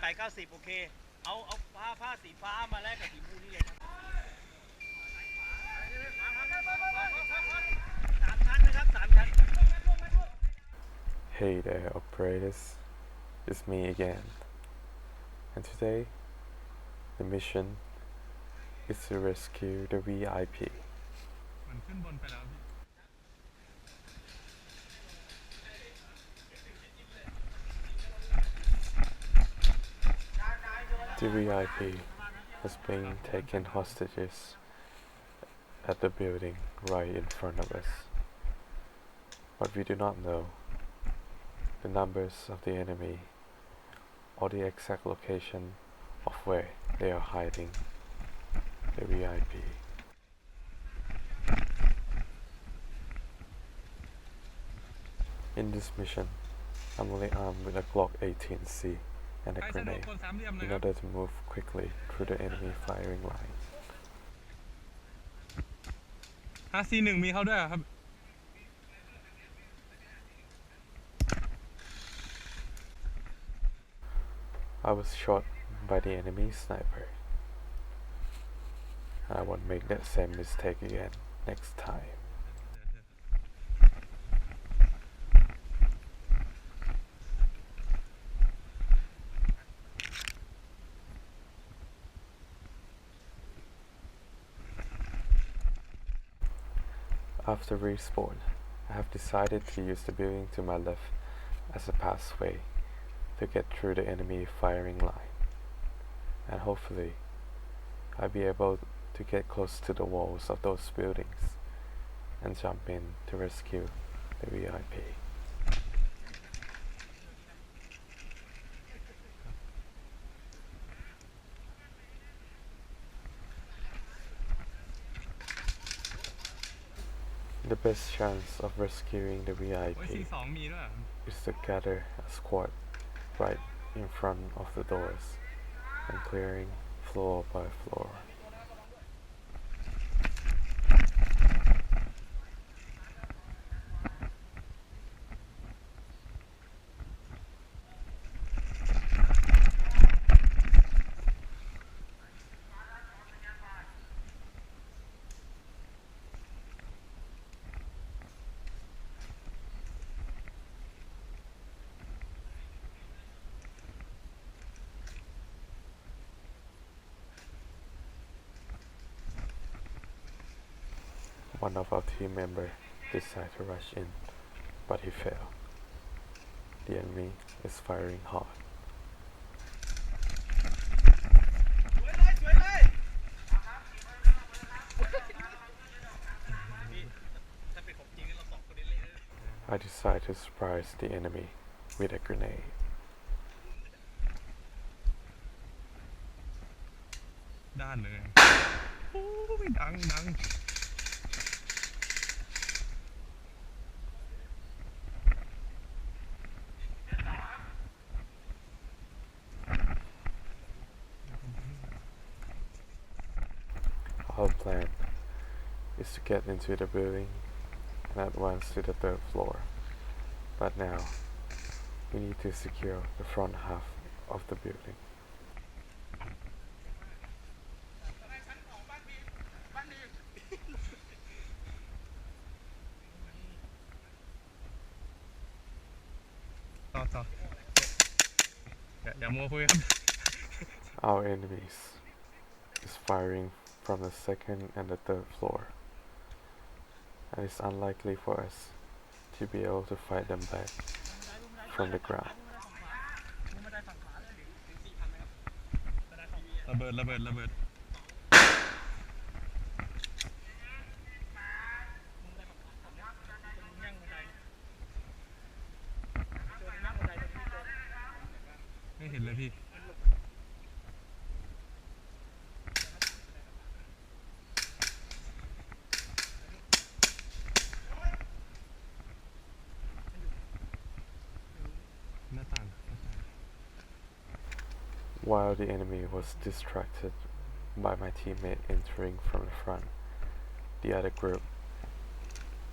88-90โอเคเอาผ้าสีฟ้ามาแลกกับสีม่วงนี่เลยครับ3 ชั้นนะครับ3 ชั้น Hey there operators, it's me again, and today the mission is to rescue the VIP. มันขึ้นบนไปแล้วพี่ The VIP was being taken hostages at the building right in front of us. But we do not know the numbers of the enemy or the exact location of where they are hiding the VIP. In this mission, I'm only armed with a Glock 18C and a grenade in order to move quickly through the enemy firing line. 541มีเขาด้วยครับ I was shot by the enemy sniper. I won't make that same mistake again next time. After respawn, I have decided to use the building to my left as a pathway to get through the enemy firing line, and hopefully I'll be able to get close to the walls of those buildings and jump in to rescue the VIP. The best chance of rescuing the VIP is to gather a squad right in front of the doors and clearing floor by floor. One of our team members decided to rush in, but he failed. The enemy is firing hard. I decided to surprise the enemy with a grenade. ด้านเลยโอ้ยดัง Our plan is to get into the building and advance to the 3rd floor, but now we need to secure the front half of the building. Our enemies is firing from the 2nd and the 3rd floor, and it's unlikely for us to be able to fight them back from the ground. ระเบิด ไม่เห็นเลยพี่ หน้าต่าง While the enemy was distracted by my teammate entering from the front, the other group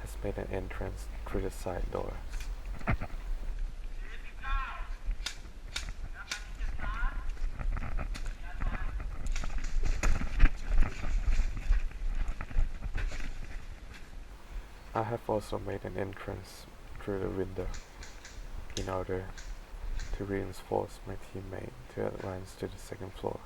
has made an entrance through the side doors. I have also made an entrance through the window in order to reinforce my teammate to advance to the second floor.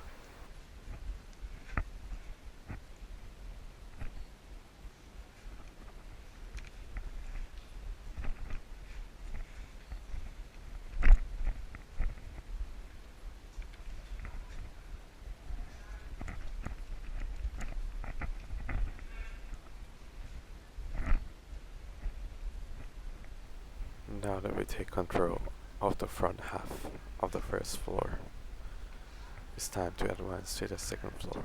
Now that we take control of the front half of the first floor, it's time to advance to the second floor.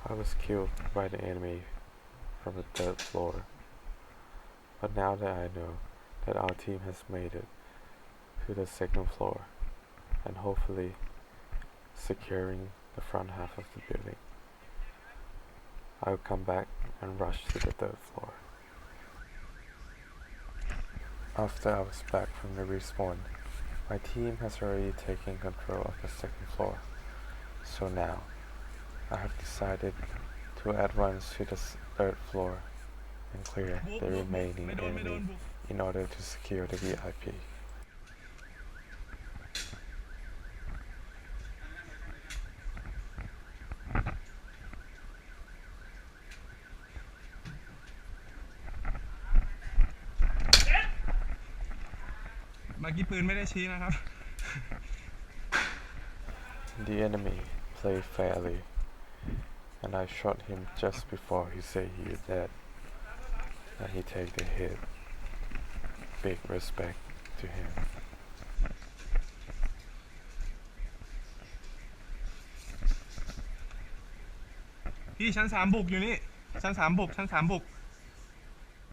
I was killed by the enemy from the third floor, but now that I know that our team has made it to the second floor and hopefully securing the front half of the building, I'll come back and rush to the third floor. After I was back from the respawn, my team has already taken control of the second floor, so now I have decided to advance to the third floor and clear the remaining enemy in order to secure the VIP. เมื่อกี้ปืนไม่ได้ชี้นะครับ The enemy played fairly, and I shot him just before he said he was dead, and he take the hit. Big respect to him. พี่ชั้น3บุกอยู่นี่ชั้น3บุกชั้น3บุก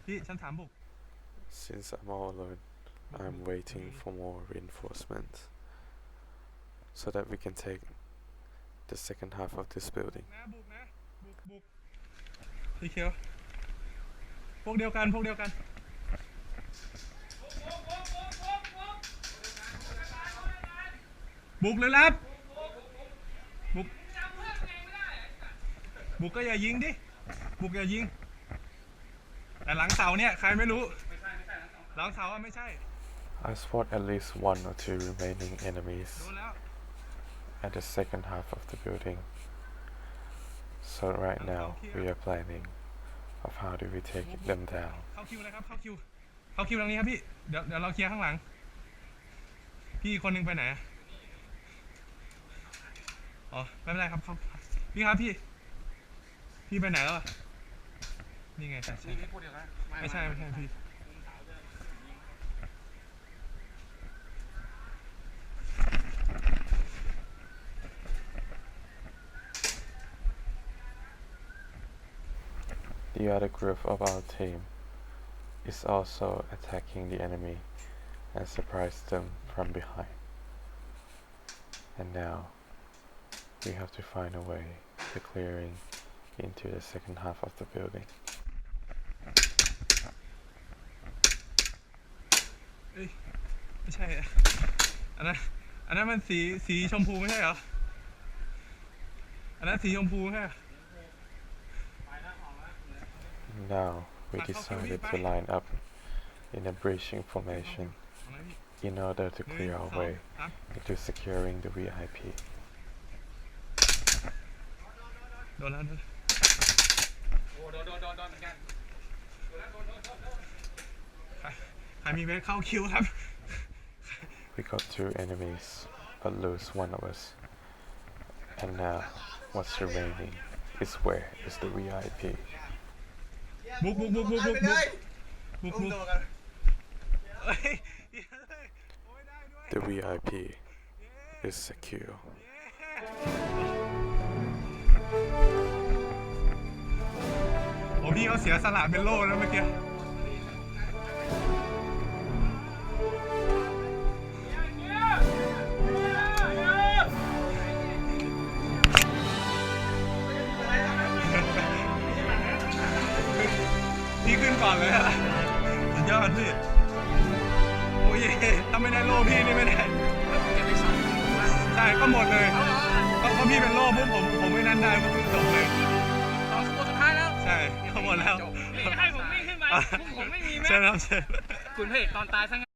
พี่ชั้น3บุก Since I'm all alone, I'm waiting for more reinforcements so that we can take the second half of this building. บุกนะบุกพี่เขียวพวกเดียวกันบุกเลยครับบุกก็อย่ายิงดิบุกอย่ายิงแต่หลังเสาเนี่ยใครไม่รู้หลังเสาไม่ใช่ I spot at least 1 or 2 remaining enemies at the second half of the building. So right now we are planning of how do we take them down. เข้าคิวเลยครับเข้าคิวตรงนี้ครับพี่เดี๋ยวเราเคลียร์ข้างหลังพี่คนนึงไปไหนอ๋อไม่เป็นไรครับพี่ครับพี่ไปไหนแล้วนี่ไงใช่ไม่ใช่พี่ The other group of our team is also attacking the enemy and surprise them from behind. And now we have to find a way to clearing into the second half of the building. ไม่ใช่อันนั้นมันสีชมพูไม่ใช่เหรออันนั้นสีชมพูใช่ไหม Now we decided to line up in a breaching formation in order to clear our way into securing the VIP. โดนแล้วโดนเหมือนกันใครมีเวทเข้าคิวครับ We got 2 enemies but lose 1 of us. And now what's remaining is where is the VIP. บุกThe VIP is secure. โอ้พี่เขาเสียสละเป็นโล่แล้วเมื่อกี้ ก่อนเลยอะสุดยอดพี่โอ้ยถ้าไม่ได้โล่พี่นี่ไม่ได้ใช่ก็หมดเลยก็พี่เป็นโล่ปุ๊บผมไม่นั่นได้ปุ๊บจบเลยต่อสโมสุดท้ายแล้วใช่ก็หมดแล้วนี่ให้ผมวิ่งขึ้นมาผมไม่มีแม่ ใช่ครับใช่คุณพระเอกตอนตายซะ